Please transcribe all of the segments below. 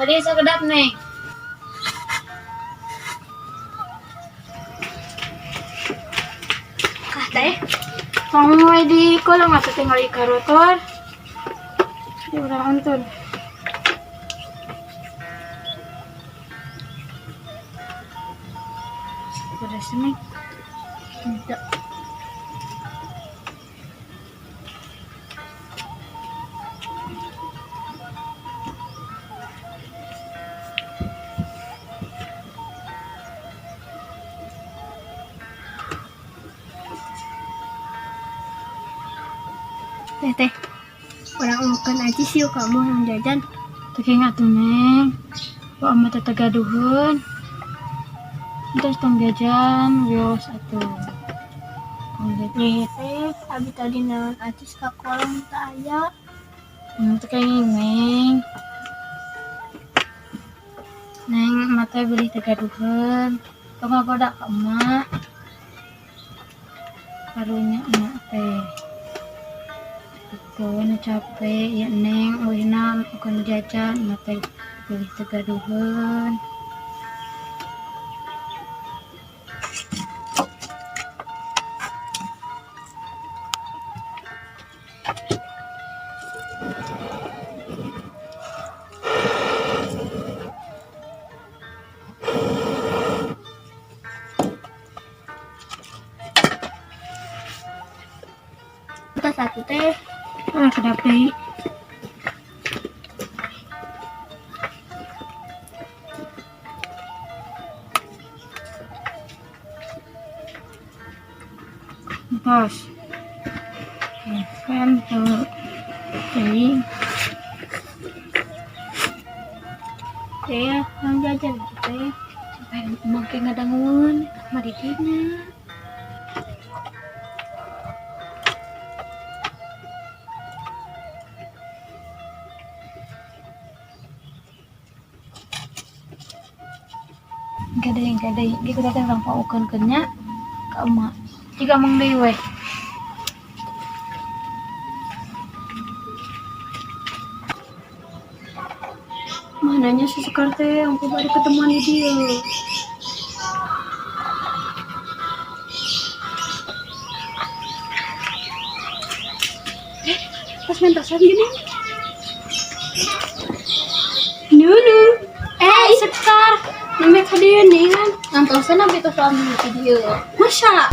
Tadi sekedap nih. Kah teh? Kamu di kolam atau tinggal di karotor? Di orang antun. Sudah sini. Tidak. Teh, orang makan aja sih kamu yang jajan. Teki ngatu neng. Kok amat tetagaduhun. Terus tong jajan, wios atuh. Tong jajan. Teh, abi tadi naon acis ka kolam tak aya. Teki neng. Neng mata beli tegaduhun. Tong goda ka emak. Karunya emak teh. Pokoknya capek ya neng, uinam akan jajan, mata beli tegaduhun. Kita satu teh. Kedap deui. Bos. Kan tuh. Jadi, Teh, yang jajan teh. sampai mungkin ngadangun, madidinya. Gadai, gitu datang orang paukeun kenya ka emak. Jika mang deui we. Mananya si Sekar teh, angku bari ketemuan di dia. Pas mentasan gini. Nunu. Sekar, Namanya kadieu nih kan. Ngantosan abi tos ambil ke dia. Masa?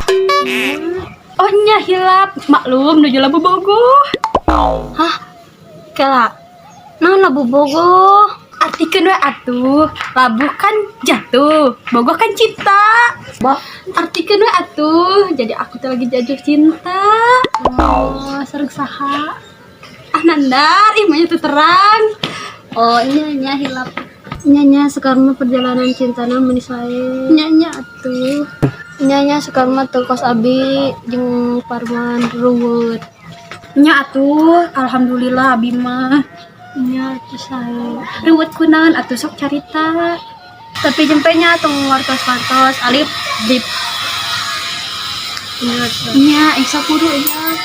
oh nya hilap, maklum nuju labu bogoh. Hah? Kelak. Naon labu bogoh? Artikeun we atuh, labu kan jatuh, bogoh kan cinta. Bah, Artikeun we atuh, jadi aku tuh lagi jatuh cinta. oh, sareng saha? Nandar, imahnya tuh terang. Oh, nya hilap. Nya sekarang mah perjalanan cintana meuni sae. Nya atuh. Nya sekarang mah teu kos abi jeung Parman ruwet. Nya atuh, alhamdulillah abi mah. Nya teu sae. Riwet kunaon atuh sok carita. Tapi jempenya tong wartos-wartos alif dip. Nya isa kudu nya.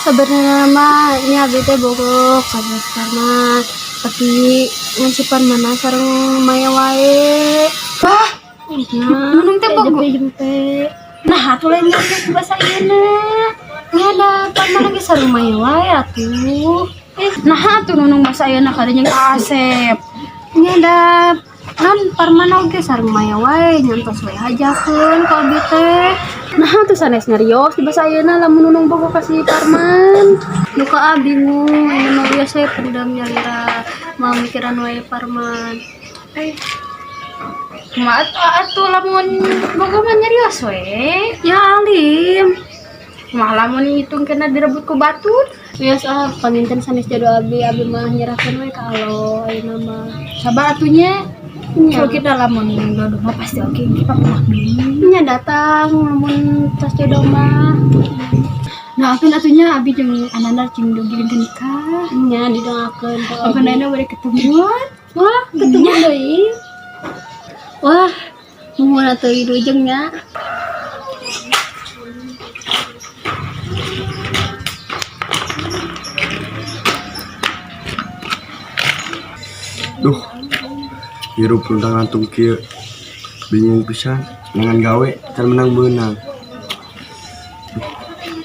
Sebenarnya mah nya abi teh bogoh karena Parman. Tapi ngan si Parman sareng maya wae. Wah, nunung teh bogoh. Jempe. Nah, atuh lain ngerti bahasa ieu. Nya da Parman lagi sareng maya wae atuh. Nah, atuh nunung bahasa ieu kada jeung Asep. Nya da kan Parman oge sareng maya wae nyantos wae hajakeun ka abi teh. Nah, tuh sanes ngarios di bahasa ayeuna lamun nunung bogoh ka si Parman. Luka bingung, ini mah biasa pendam nyalira mau mikiran wae Parman. Kumaha atuh lamun bogoh mah nyarios we. Ya alim, Kumaha lamun hitung kena direbut ku batur. biasa paminten sanes jado abi mah nyerahkeun wae ka Allah ayeuna mah. Sabar atunya. Nya. So kita lamun jodoh mah pasti oke kita pernah dulu. Nya datang lamun tas jodoh mah. Nah, atunya abi jeung ananda cing dogi dinten nikah. Nya didoakeun ka Apa abi. nana bari ketemuan? Wah, ketemu deui. Wah, muhuna teu idujeng nya. Duh, hirup tentang antung kieu bingung pisan dengan gawe can menang beunang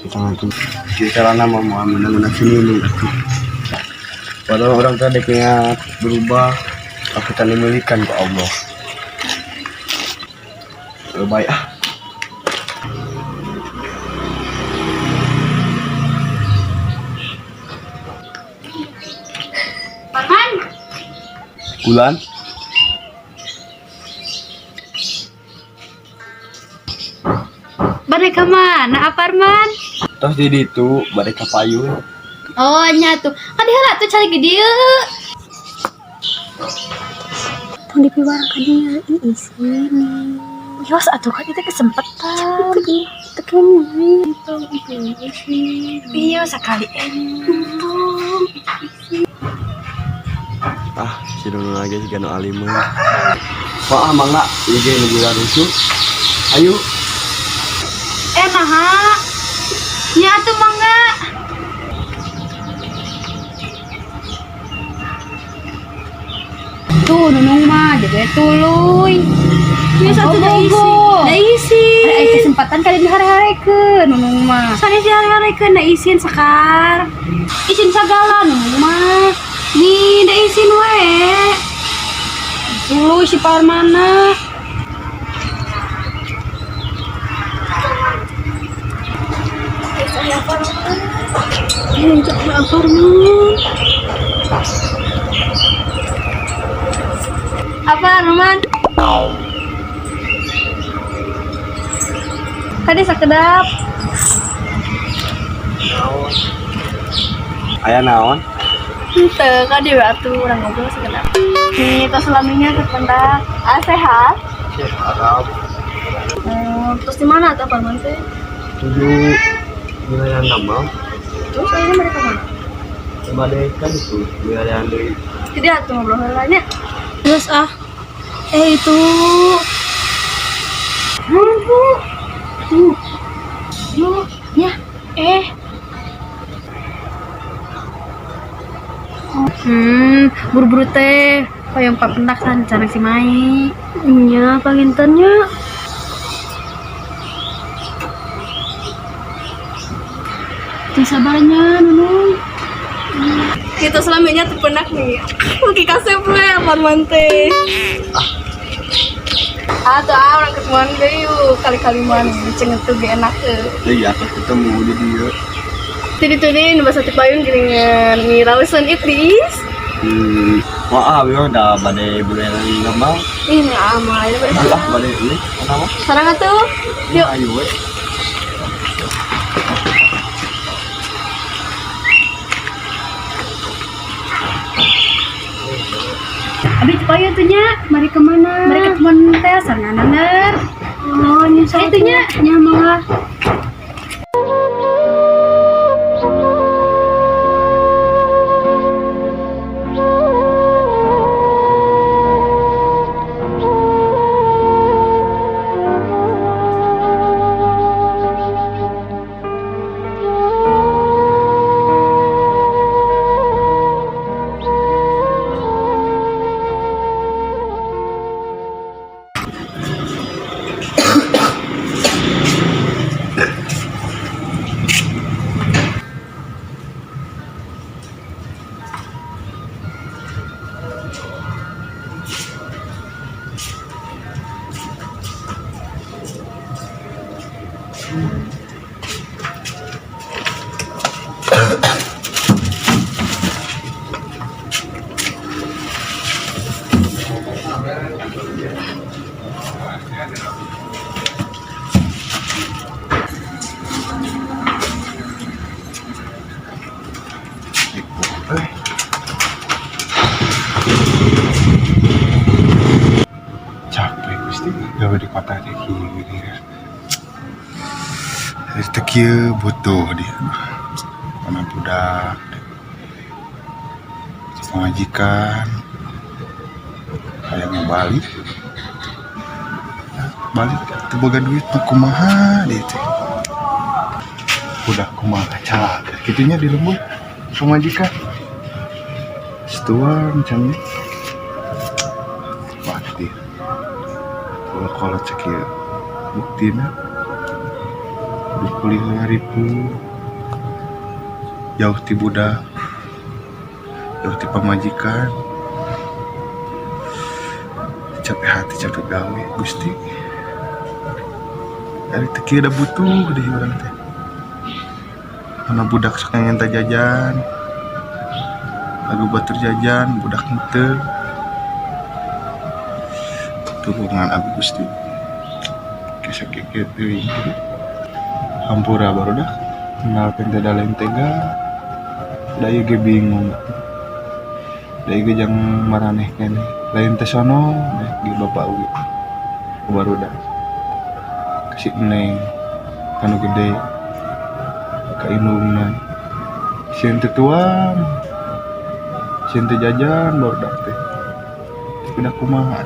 tentang antung kieu carana mah moal menang sini nih atuh padahal orang tadi ingat berubah tapi tak dimilikan ke Allah baik Parman, Bulan bade ka mana Parman? terus di ditu bade ka payung Oh nya tuh, kan diheula tuh cari ke dieu. Tong dipiwara ka dia isin. Yos atuh kan itu kesempatan. Tekan ini isin. Iya sekali untung. si dono lagi si gano alimun mangga ige nu bulan rusuh ayo Naha. Nya tuh mangga. Tuh nunung mah jadi tuluy. Iya satu da isi. Da isi. Ada kesempatan kali di hari-hari nunung mah. Sani di hari-hari na isin sakar. Isin sagala nunung mah. Nih da isin we. Tuluy si Parmana. Coba Parman. Apa Roman? Tadi sakedap. aya naon Henteu kan di atuh urang ngobrol sakedap. Nih tos selaminya kependak. Sehat. Arab Terus di mana tuh Parman teh? tujuh wilayah nama Terus akhirnya mereka mana? bade kan itu wilayah deui Jadi atuh ngobrol heula nya. Terus itu. Yuk, ya. Buru-buru teh hoyong papendak sancan si Mai. Nya pangintennya. Teu sabarnya nunung. Kita selaminya teu penak nih. Mungkin kasep we Parman teh. Atau orang ketemuan deh yuk kali-kali mana cengen tuh gak enak iya atuh ketemu di dieu Tadi nu basa ti payun geuningan mirausan itris. maaf ya udah bade bulan nama Ini amal ini bade lah bade ini apa sarang atuh. Yuk. ayo we Abi payun tuh nya, mari kemana? Mari ketemuan teh sanganener. Oh, nya Itu nya malah. Capek gusti gawe di kota teh kieu gini kan. Teh kieu butuh dia. Mana budak pengajikan kayak mau balik teu boga duit mah kumaha dia teh. Budak kumaha cak kitunya di lembur pengajikan. Setuan can kalau cekir buktinya kuliah ribu jauh ti budak jauh ti pamajikan capek hati capek gawe Gusti dari teki ada butuh deh orang teh mana budak sekarang yang jajan lagu batur jajan budak ente hubungan aku Gusti kisah keket ini hampura baru dah kenal pente dalam tega daya ge bingung daya ge jang maraneh kene lain teh sono ge bapak ugi baru dah kasih neng kanu gede ka indungna sieun teh tuang sieun teh jajan baru dah teh udah kumaha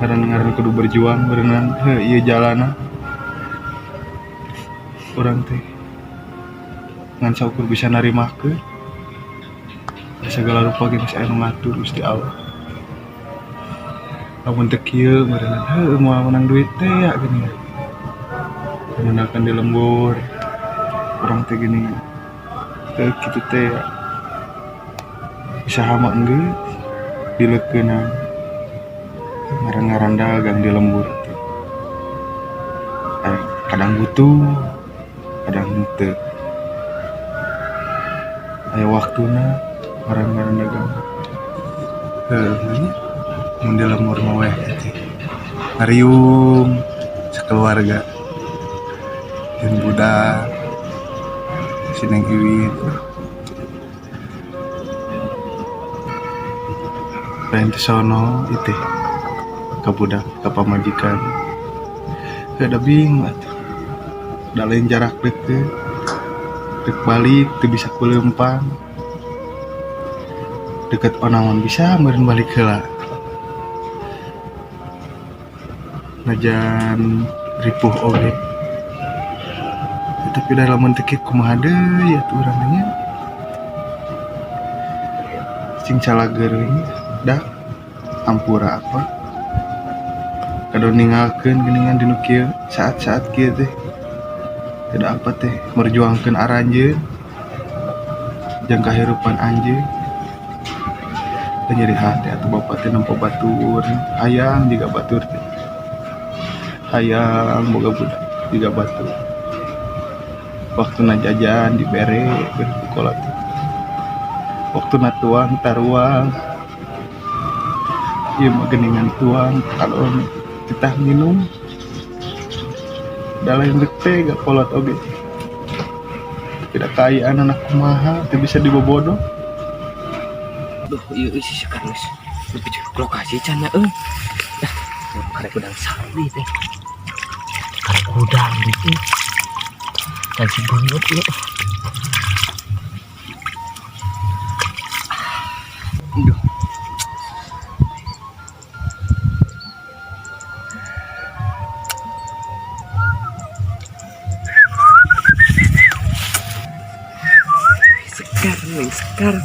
ngaran kudu berjuang barengan ieu jalana orang teh ngan saukur bisa narimakeun segala rupa ge geus aya nu ngatur Gusti Allah lamun teu kieu barengan moal menang duit teh ya gini menangkan di lembur orang teh gini teu kitu teh ya bisa hama enggeus dileukeunna ngaran-ngaran dagang di lembur teh kadang butuh kadang henteu aya waktuna ngaran-ngaran dagang mun di lembur mah weh ngariung sakeluarga jeung budak si Neng Iwin lain teh sono itu ka budak ka pamajikan ada bingung atuh da lain jarak deket dek balik teu bisa kuleumpang deket onaon bisa meureun balik heula najan ripuh oge tapi da lamun teu kieu kumaha deui atuh urang nya cing calageureung da ampura apa kado ninggalkeun geuningan dinu kieu saat-saat kieu teh tidak apa teh merjuangkeun aranjeun jeung kahirupan anjeun teh nyeri hati atuh bapak teh nempo batur hayang jiga batur teh hayang boga budak jiga batur waktuna jajan dibere berkukola teh waktuna tuang taruang ieu mah geuningan tuang kalon titah minum dalam teh gak kolot oge tidak kaya anak kumaha teh bisa dibobodoh duh ieu si Karnes lebih cukup lokasi cenah karek udang sawi teh karek udang gitu dan si bungut lu duh sekar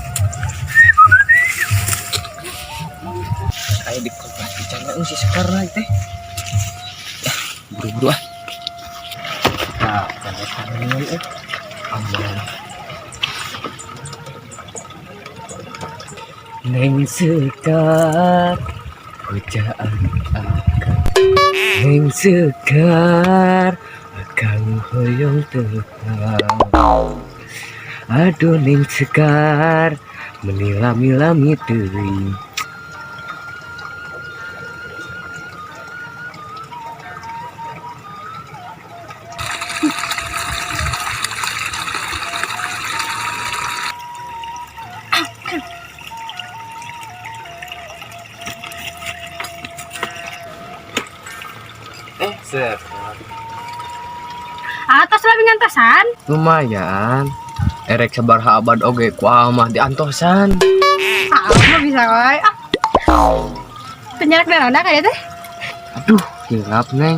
kayak di kompas bicara si sekar lagi teh buru-buru nah jangan aman neng sekar pujaan akan neng sekar akan hoyong tekang aduh ning sekar menilami-lami teuing Atas lebih ngantasan. lumayan erek sabarha abad oge ku mah diantosan Mah bisa wae. Penjarak darah kayak teh. aduh hilap neng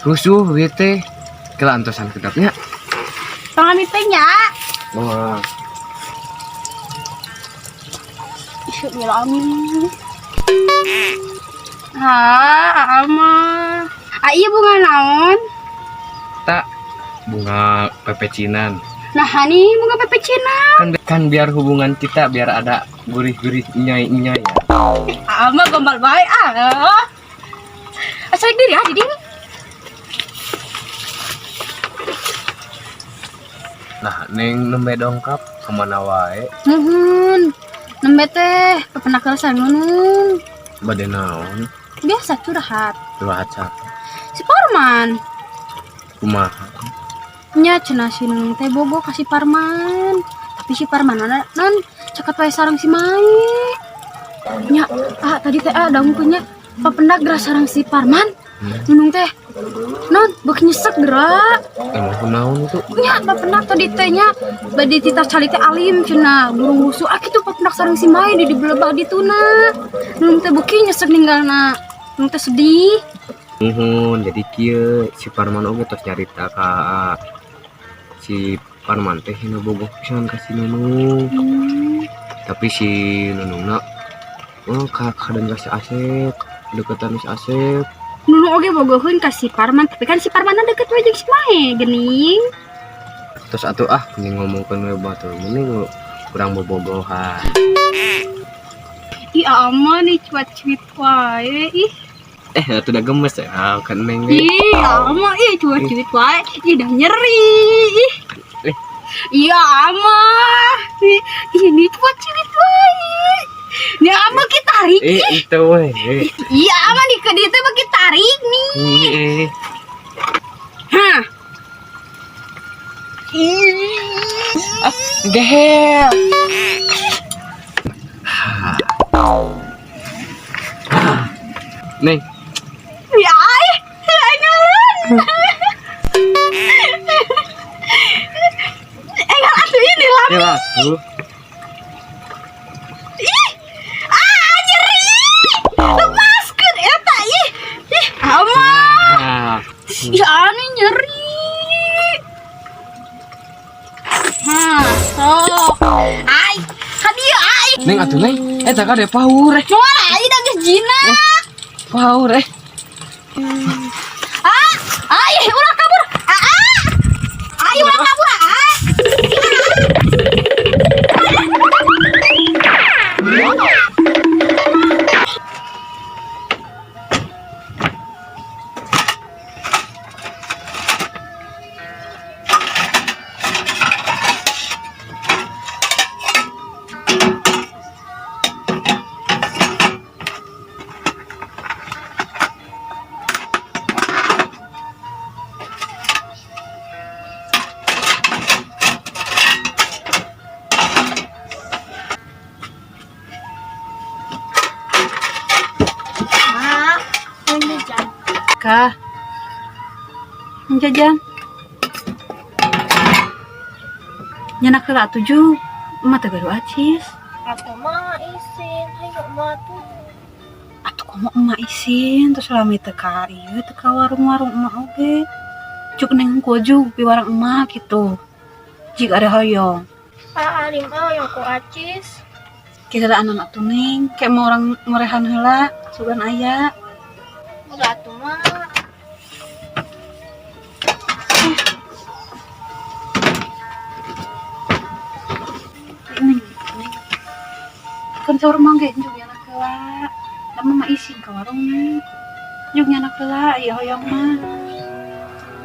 rusuh ieu teh kela antosan kedapnya Tong amit teh nya. wah Bismillahirrahmanirrahim. Mah. Iya bunga naon? Tak bunga pepecinan. Nah, ini bunga pepe Cina. Kan biar hubungan kita biar ada gurih-gurih nyai-nyai ya. Mah gombal bae Asal diri di diri. Nah, neng nembe dongkap kemana wae? Nuhun. Nembe teh pepenakal sanunun. Bade naon? Biasa curhat. Curhat siapa? Si Parman. Kumaha? Nya cenah si Nunung teh bogo kasih Parman. Tapi si Parman non cakat wae sareng si Mai. Nya tadi teh daungkeunnya papendak geura sareng si Parman. Nunung teh non beuk nyesek geura. Emang kunaon itu? Nya papendak tadi teh nya bade tita cali teh alim cenah burung wusu kitu papendak sareng si Mai di belebah dituna. Nunung teh beuki nyesek ninggalna. Nunung teh sedih. Jadi kieu si Parman oge tos nyarita ka si Parman teh hina bogoh pisan ka si Nunung. Tapi si Nunungna kadang ka si Asep, deketan si Asep. Nunung oge bogoheun ka si Parman, tapi kan si Parman deket we jeung si Mae geuning. Terus atuh mending ngomongkeun we batur mending kurang bobogohan. Ih aman nih cuat-cuit wae ih. Atuh udah gemes ya kan neng. Ih aman cuat-cuit wae. Ih dah nyeri. Iya aman. Ini cuat-cuit wae. Nih ama kita tarik. Itu we. Iya aman di ke dieu teh bagi tarik nih. Hah. Gehel. Neng. Ya jangan. Enggak atuh ini lah. Ya tuh. Nyeri. Lepaskeun eta ih. Aman. Ya aneh nyeri. Sok. Ai, hadieu ai. Neng atuh neng. Eta kade paur. Moal ai da geus jina. Paur Ulah kabur. Ulah kabur. Kah, jajan. Nyanak heula tujuh, emak teh gaduh acis. Atuh mah isin, ayo mah tuh. Atuh komo emak isin, terus lami teh ka ieu teh ka warung-warung emak oge. Cuk neng kuju pi warung emak gitu. Jika ada hoyong. Alim yang ku acis. Kita ada anak atuh neng, kayak mau orang ngorehan heula, sugan aya. Udah tuh mah. Neng. Kan saur mangge juk anak heula. Da mama isin ka warung neng. Juk anak heula ieu hoyong mah.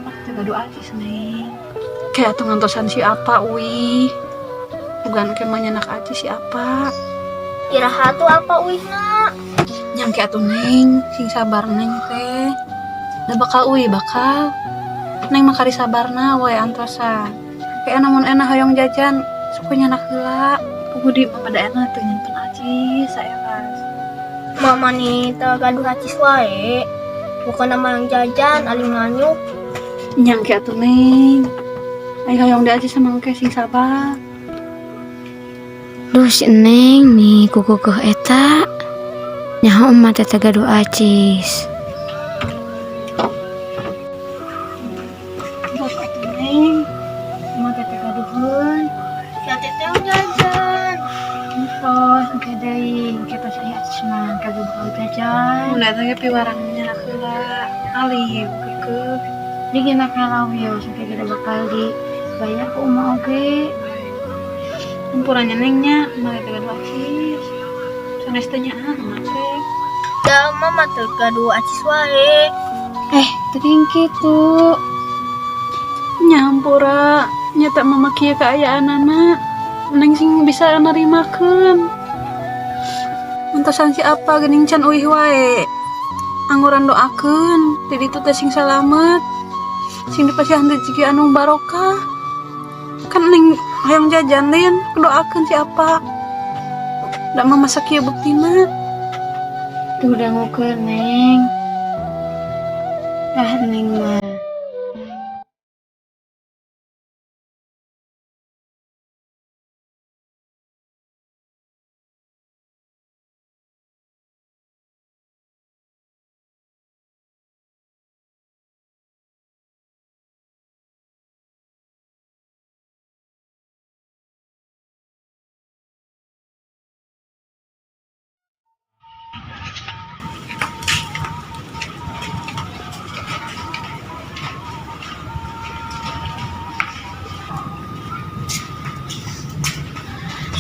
Emak teh gaduh acis neng. Kayak atuh ngantosan si apa uih. Bukan ke mah nyanak acis si apa. Iraha tuh apa uihna? Nyangke atuh neng, sing sabar neng teh. Da bakal uih bakal. Neng mah kari sabarna wae antosan. Kayak namun enak hoyong jajan, suku nyanak heula. Kudu di pada enak teu nyimpen acis saelas. Mama nih teh gaduh acis wae. Bukan nama yang jajan, aling nganyuk. Nyangke atuh neng. Ai hoyong di acis sama engke sing sabar. Duh si Neng nih kukukuh eta nyaho emak teh gaduh acis. Bos atuh neng. Emak teh gaduheun. Si teteh jajan. Terus engke deui, engke tos aya acis mah kagak jajan. Udah teh piwarangnya heula. Alif kekeh. Jadi nak kalau ya sampai kita bakal dibayar ke umah oge. Kumpulannya nengnya malah tegan wakis. Sanes teh nya amat teh. Da mama teh gaduh acis wae. Teuing kitu. Nyampura nyata mama kieu kaayaan-na. Neng sing bisa narimakeun. Muntasan si apa geuning can uih wae. Angguran doakeun, di ditu teh sing salamet. Sing dipasihan rezeki anu barokah. Kan neng hayang jajan lin, doakeun si apa. Da mama sakieu buktina. Tuh udah ngukur neng. Neng mah.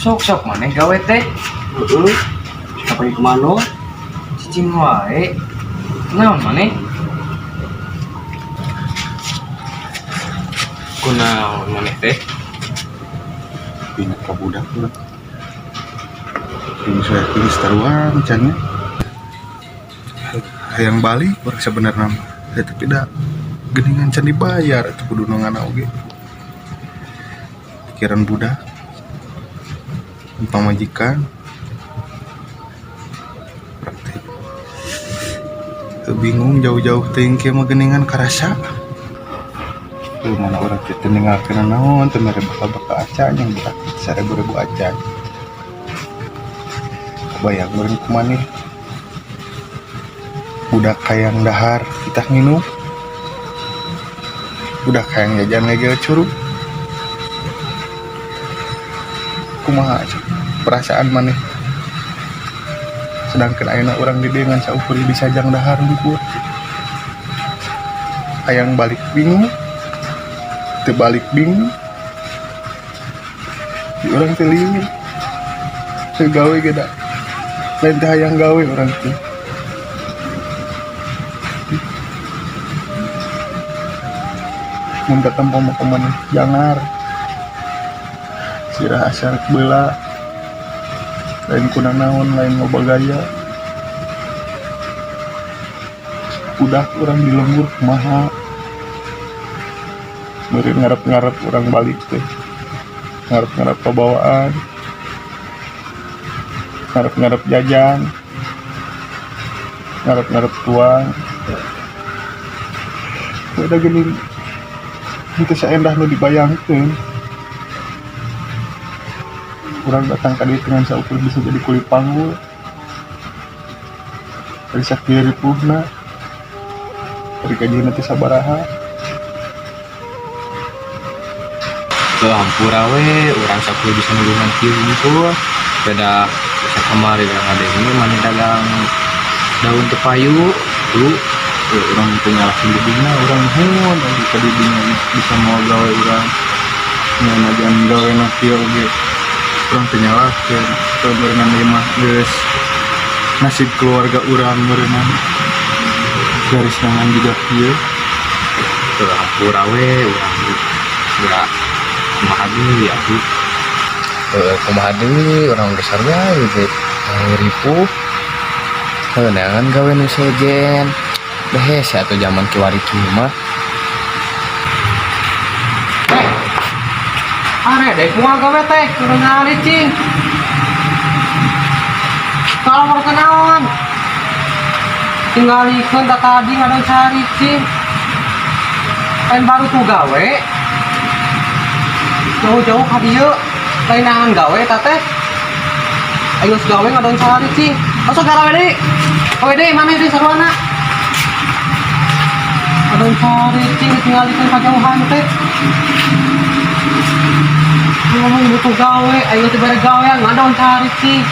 Sok maneh gawe teh. Heeh. Apa ieu kemana? Cicing wae. Naon maneh? Kunaon maneh teh? Pindah ke budak lah. Ini saya pilih taruhan cannya. Hayang balik orang sebenarnya mah. Ya tapi dah geningan can dibayar itu kudu nongana oge. Pikiran budak. Pamajikan. Praktik. Bingung jauh-jauh teuing kieu mah geningan karasa. Tuh mana orang teh ninggalkeun naon teh mere bakal acan yang berat 1000 acan. Bayang meureun kumaha nih. Budak hayang dahar kita nginum. Budak hayang jajan lege curug. Kumaha perasaan maneh? Sedangkan ayeuna urang di dengan saukur disajang dahar hungkul. Hayang balik bingung. Teu balik bingung. Di urang teh liur. Teu gawe ge da. Lain teh hayang gawe urang teh. Mun katempo mah kumaneh jangar. Sirah asar beula. Lain kuna naon, lain loba gaya. Budak urang di lembur kumaha. Meureun ngarep-ngarep urang balik teh. Ngarep-ngarep pabawaan. Ngarep-ngarep jajan. Ngarep-ngarep tuang. Udah gini. Itu saendah nu dibayangkeun. Urang datang ka dieu dengan saukur bisa jadi kulit panggul. Dari sakieu ripuhna. Dari gajina teh sabaraha. Ke hampura we, urang sakueu bisa nulungan kieu hungkul. Beda sakamari urang ade ini maneh dagang daun tepayu. Tuh urang punya langsung dibina, urang heun dari kadidinya bisa mau gawe urang. Ngan ajan gawe na kieu ge. Urang teu nyalahkeun, teu berenang mah geus nasib keluarga urang berenang. Garis tangan juga kieu. Teu hampura we urang geura kumaha deui atuh. Kumaha deui urang geus sarua ge ripuh. Heunangan gawe nu sejen. Behes atuh zaman kiwari kieu mah. Are dek moal gawe teh urang ngali cing. Kalau mau kenaon. Tinggalikeun da tadi ngadon sari cing. Lain baru tuh gawe. Jauh-jauh ka dieu lain nangan gawe eta teh. Ayo gawe ngadon sari cing. Masuk gawe deui. Gawe deui mana deui saruana. Ngadon sari cing tinggalikeun kajauhan teh. Ngomong butuh gawe, ayo tibare gawean ngadon sari cing.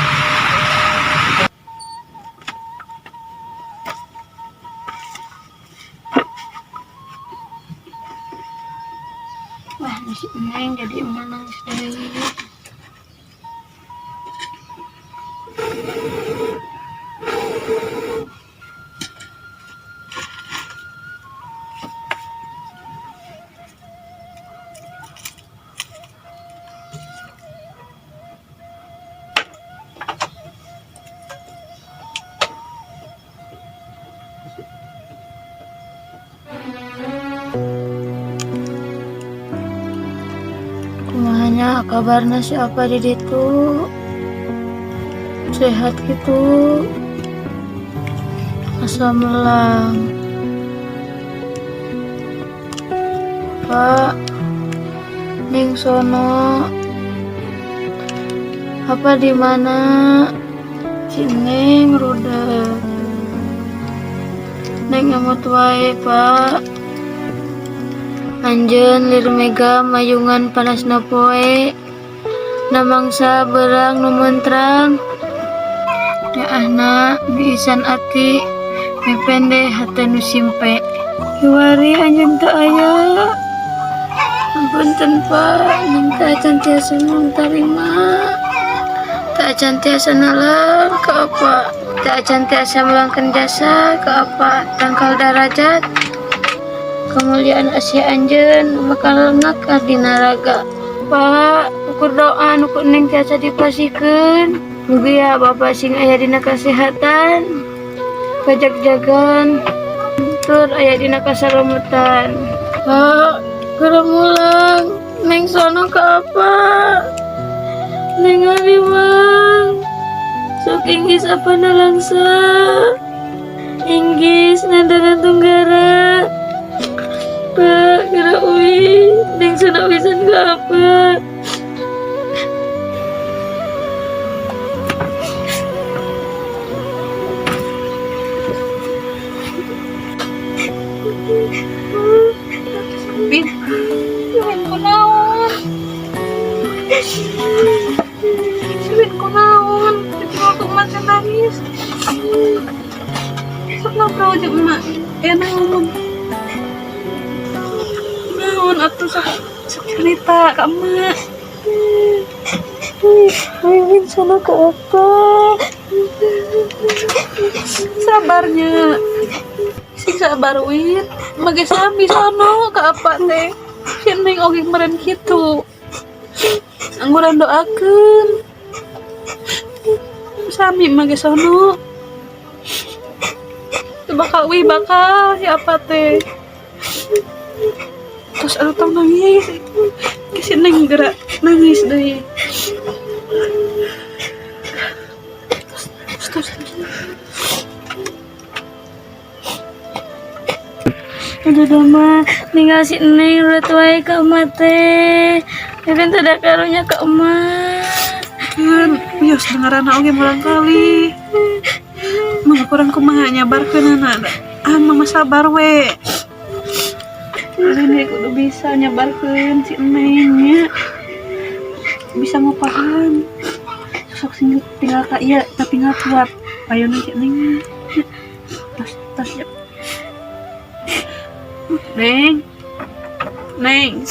kabarna siapa di ditu? Sehat gitu. Asa melang. Pak, ning sono. Apa di mana? Neng ruda. Neng emot wae, Pak. Anjeun lir mega mayungan panasna poe. Namangsa berang nu mentrang. Ya anak biisan aki mepende hate nu simpe. Kiwari anjeun teu aya. Punten Pak, ning teu acan tiasa tarima. Teu acan tiasa nalar ka apa? Teu acan tiasa melangkeun jasa ka apa? Tangkal darajat. Kemuliaan Asia anjeun bakal ngakar dina raga. Pak, ukur doa nu ku neng tiasa dipasikeun. Mugi ya Bapak sing aya dina kasehatan. Kajag-jagan. Tur aya dina kasalametan. Pak, keur mulang. Neng sono ka apa? Neng alimang. Sok inggis apa nalangsa. Inggis nandangan tunggara. Pak, kira uwi, neng sana wisan ke apa? Bin, Bin kunaon? Bin kunaon? Cuma aku makan nangis. Sok ngobrol aja emak. Enak ngomong. Naon atuh sok cerita ka emak. Win sono ke apa? Sabarnya. Sing sabar Win. Mage sami sono ka apa teh? Si Neng oge meren kitu. Angguran doakeun. Sami mage sono. Bakal siapa teh? Terus aduh tong nangis. Si Neng gerak nangis deui. Terus. Aduh dama ninggal si Neng udah tuai ke emak teh. Mungkin tidak karunya ke emak. Kan, bios dengaran oge mulang kali. Mah kurang kumaha nyabarkeun anak. Mama sabar we. Ini kudu bisa nyabarkeun si Neng nya. Bisa ngupahan. Sok sing tinggal ka ieu tapi tinggal kuat. Payuna si Neng. Tas ya. Neng.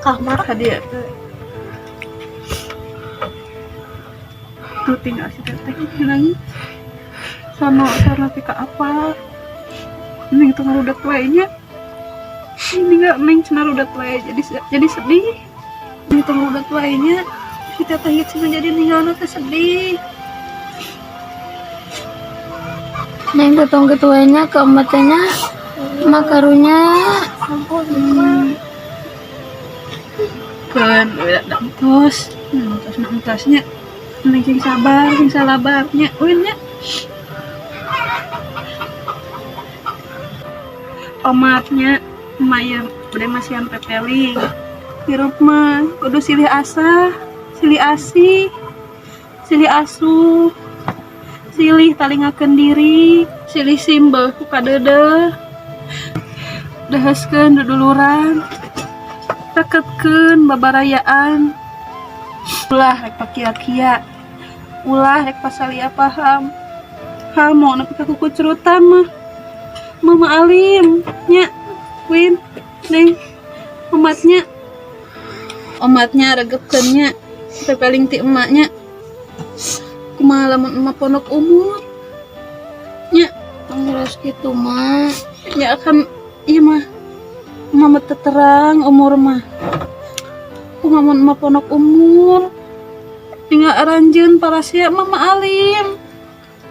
Kamar ka dia teh. Tuh tinggal si teteh nangis. Sono ka apa? Neng tuh ngarudat wae nya. Ini enggak Neng cenah rudat wae jadi sedih. Neng tuh ngarudat wae nya. Si teteh ieu cenah jadi ninggalna teh sedih. Neng ketong ketuanya ke ematnya makarunya Kan udah terus entusnya Neng sing sabar sing salabarnya Win nya. Omatnya Maya udah masih sampai peling. Hirup mah kudu silih asah, silih asih, silih asuh, silih talingakeun diri, silih simbol ku kadeudeung. Dahaskeun duduluran, reketkeun babarayaan. Ulah rek pakia-kia, ulah rek pasalia paham. Hamo nepi ka kuku cerutan mah. Mama alim nya Win Neng omatnya regepkeun nya pepeling ti emaknya kumaha lamun emak pondok umur nya terus gitu mah nya akan ieu mah mama terang umur mah kumaha mun emak pondok umur tinggal aranjeun parasia mama alim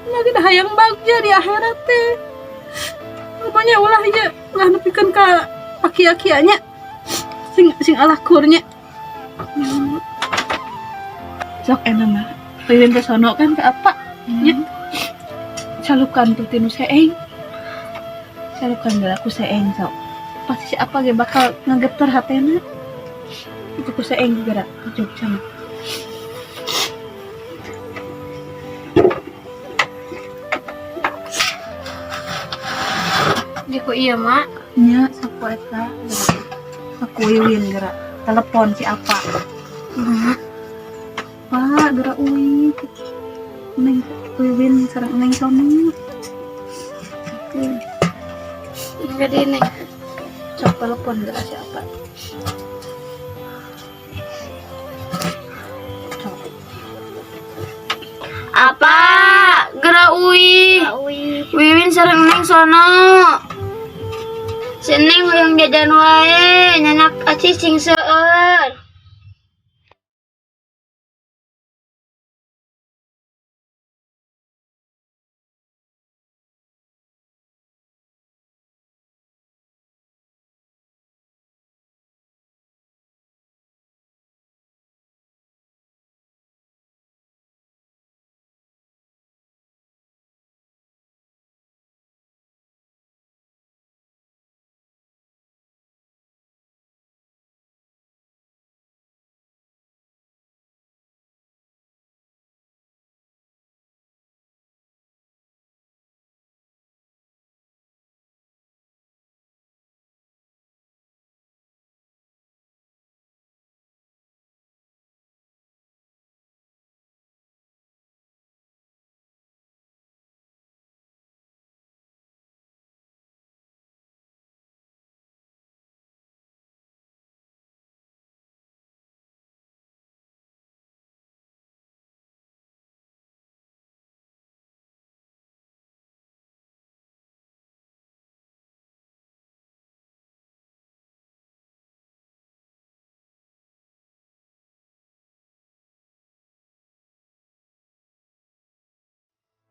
lagi dah hayang bagja di akhirat teh. Rumahnya ulah nepikeun ka aki-akianya sing alah kurnya. Sok enak mah. Pilih ke sono kan ke apa? Ya. Salukan tuh tinu seeng. Salukan gerak ku seeng sok. Pasti si apa ge bakal ngageter hatena. Itu ku seeng gerak juk sama. Jiko iya mak. Nya saku eta gerak. Aku Wiwin gerak. Telepon si apa? Pak, gerak uwi. Neng Wiwin sareng Neng Soni. Enggak di Neng. Cok telepon gerak siapa? Cok. Apa? Gerak uwi. Wiwin sareng Neng sono. Si Neng hoyong jajan wae, nyanak acicing